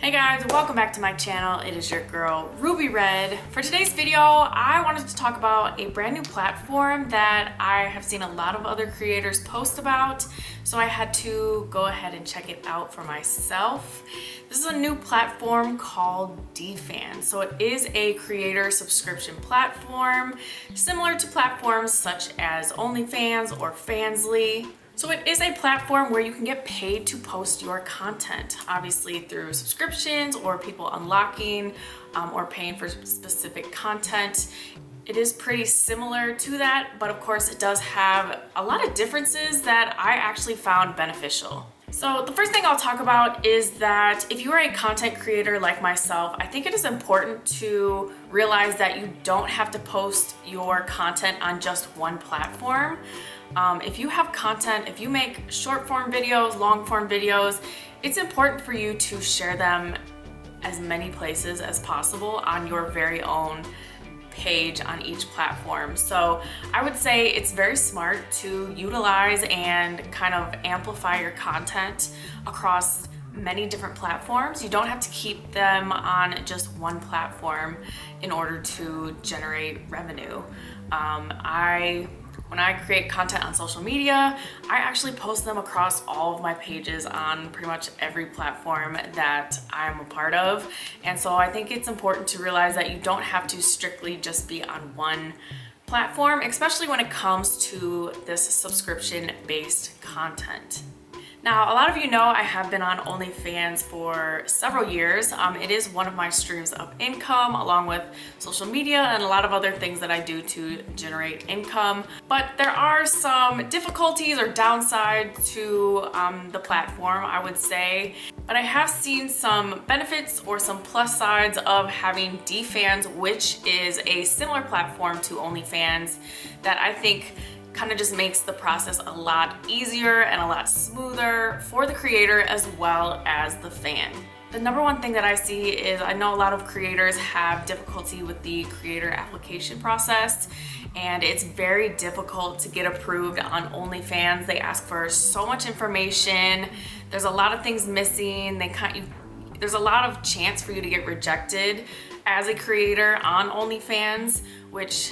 Hey guys, welcome back to my channel. It is your girl Ruby Red. For today's video, I wanted to talk about a brand new platform that I have seen a lot of other creators post about, so I had to go ahead and check it out for myself. This is a new platform called DFans. So it is a creator subscription platform, similar to platforms such as OnlyFans or Fansly. So it is a platform where you can get paid to post your content, obviously through subscriptions or people unlocking or paying for specific content. It is pretty similar to that, but of course it does have a lot of differences that I actually found beneficial. So the first thing I'll talk about is that if you are a content creator like myself, I think it is important to realize that you don't have to post your content on just one platform. If you have content, if you make short form videos, long form videos, it's important for you to share them as many places as possible on your very own page on each platform. So I would say it's very smart to utilize and kind of amplify your content across many different platforms. You don't have to keep them on just one platform in order to generate revenue. When I create content on social media, I actually post them across all of my pages on pretty much every platform that I'm a part of. And so I think it's important to realize that you don't have to strictly just be on one platform, especially when it comes to this subscription-based content. Now, a lot of you know I have been on OnlyFans for several years. It is one of my streams of income, along with social media and a lot of other things that I do to generate income. But there are some difficulties or downsides to the platform, I would say. But I have seen some benefits or some plus sides of having DFans, which is a similar platform to OnlyFans that I think kind of just makes the process a lot easier and a lot smoother for the creator as well as the fan. The number one thing that I see is I know a lot of creators have difficulty with the creator application process, and it's very difficult to get approved on OnlyFans. They ask for so much information. There's a lot of things missing. There's a lot of chance for you to get rejected as a creator on OnlyFans, which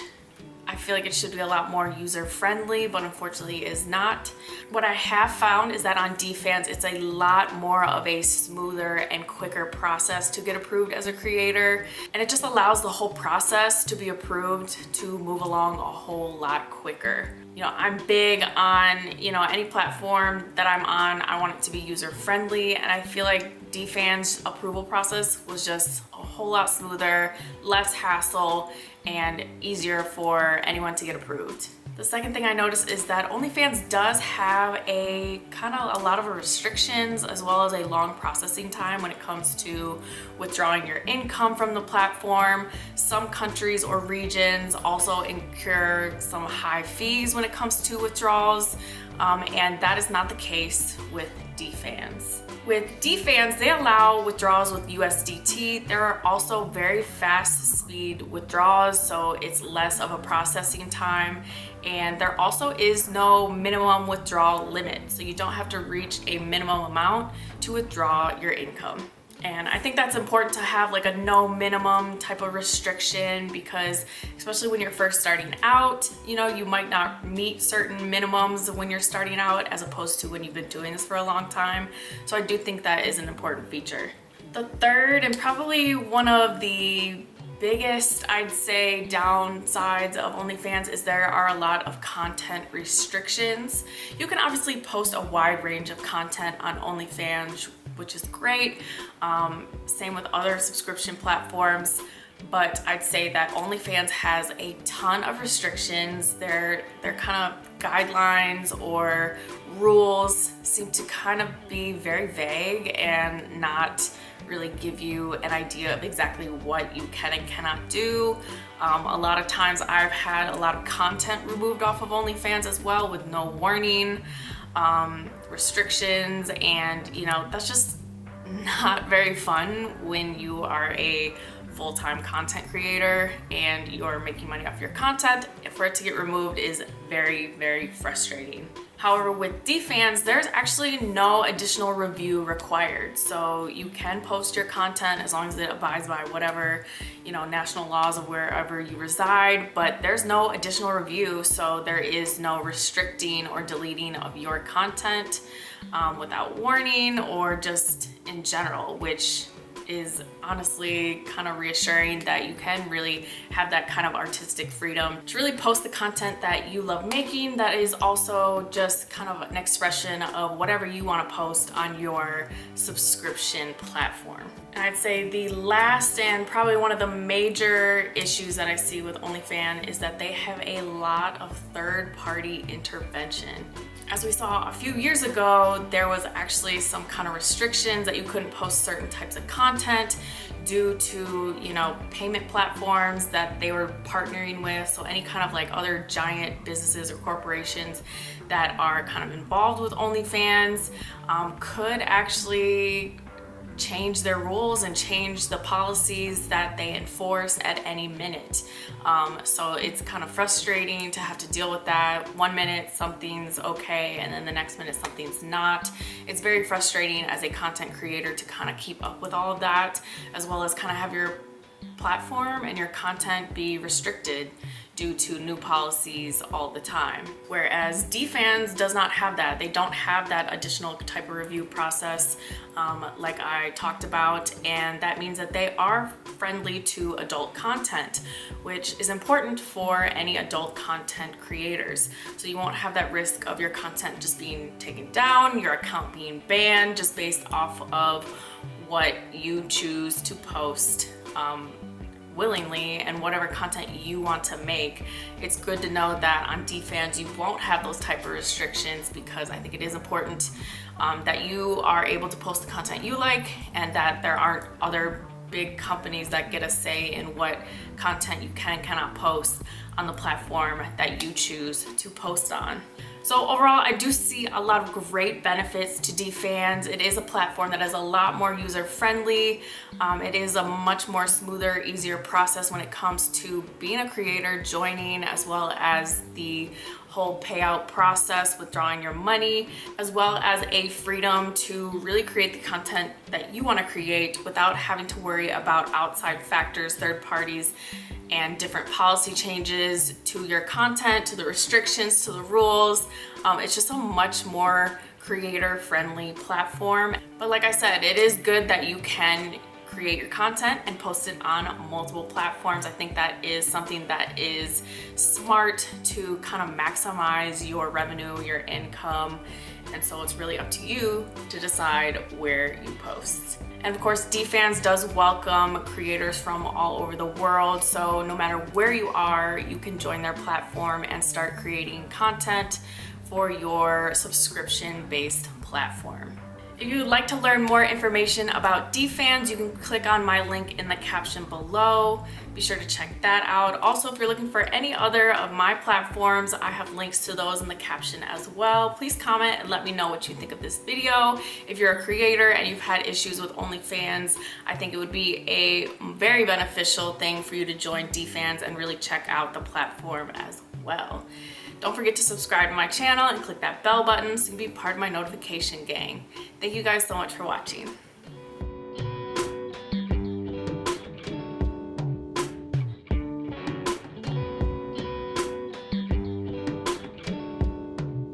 I feel like it should be a lot more user-friendly, but unfortunately is not. What I have found is that on DFans, it's a lot more of a smoother and quicker process to get approved as a creator. And it just allows the whole process to be approved to move along a whole lot quicker. You know, I'm big on, any platform that I'm on, I want it to be user-friendly. And I feel like DFans' approval process was just a whole lot smoother, less hassle, and easier for anyone to get approved. The second thing I noticed is that OnlyFans does have a lot of restrictions as well as a long processing time when it comes to withdrawing your income from the platform. Some countries or regions also incur some high fees when it comes to withdrawals, and that is not the case with DFans. With DFans, they allow withdrawals with USDT. There are also very fast speed withdrawals, so it's less of a processing time. And there also is no minimum withdrawal limit, so you don't have to reach a minimum amount to withdraw your income. And I think that's important to have like a no minimum type of restriction, because especially when you're first starting out, you might not meet certain minimums when you're starting out as opposed to when you've been doing this for a long time. So I do think that is an important feature. The third and probably one of the biggest, I'd say, downsides of OnlyFans is there are a lot of content restrictions. You can obviously post a wide range of content on OnlyFans, which is great. Same with other subscription platforms, but I'd say that OnlyFans has a ton of restrictions. Their kind of guidelines or rules seem to kind of be very vague and not really give you an idea of exactly what you can and cannot do. A lot of times I've had a lot of content removed off of OnlyFans as well with no warning, restrictions, and that's just not very fun when you are a full-time content creator and you're making money off your content. For it to get removed is very, very frustrating. However, with DFans, there's actually no additional review required. So you can post your content as long as it abides by whatever, national laws of wherever you reside, but there's no additional review. So there is no restricting or deleting of your content without warning or just in general, which is honestly kind of reassuring that you can really have that kind of artistic freedom to really post the content that you love making that is also just kind of an expression of whatever you want to post on your subscription platform. And I'd say the last and probably one of the major issues that I see with OnlyFans is that they have a lot of third-party intervention. As we saw a few years ago, there was actually some kind of restrictions that you couldn't post certain types of content due to, payment platforms that they were partnering with. So any kind of like other giant businesses or corporations that are kind of involved with OnlyFans could actually change their rules and change the policies that they enforce at any minute. So it's kind of frustrating to have to deal with that. 1 minute something's okay and then the next minute something's not. It's very frustrating as a content creator to kind of keep up with all of that, as well as kind of have your platform and your content be restricted due to new policies all the time. Whereas DFans does not have that. They don't have that additional type of review process like I talked about, and that means that they are friendly to adult content, which is important for any adult content creators. So you won't have that risk of your content just being taken down, your account being banned just based off of what you choose to post willingly and whatever content you want to make. It's good to know that on DFans you won't have those type of restrictions, because I think it is important that you are able to post the content you like and that there aren't other big companies that get a say in what content you can and cannot post on the platform that you choose to post on. So overall, I do see a lot of great benefits to DFans. It is a platform that is a lot more user-friendly. It is a much more smoother, easier process when it comes to being a creator, joining, as well as the whole payout process, withdrawing your money, as well as a freedom to really create the content that you want to create without having to worry about outside factors, third parties, and different policy changes to your content, to the restrictions, to the rules. It's just a much more creator-friendly platform. But like I said, it is good that you can create your content and post it on multiple platforms. I think that is something that is smart to kind of maximize your revenue, your income. And so it's really up to you to decide where you post. And of course, DFans does welcome creators from all over the world. So no matter where you are, you can join their platform and start creating content for your subscription-based platform. If you would like to learn more information about DFans, you can click on my link in the caption below. Be sure to check that out. Also, if you're looking for any other of my platforms, I have links to those in the caption as well. Please comment and let me know what you think of this video. If you're a creator and you've had issues with OnlyFans, I think it would be a very beneficial thing for you to join DFans and really check out the platform as well. Don't forget to subscribe to my channel and click that bell button so you can be part of my notification gang. Thank you guys so much for watching.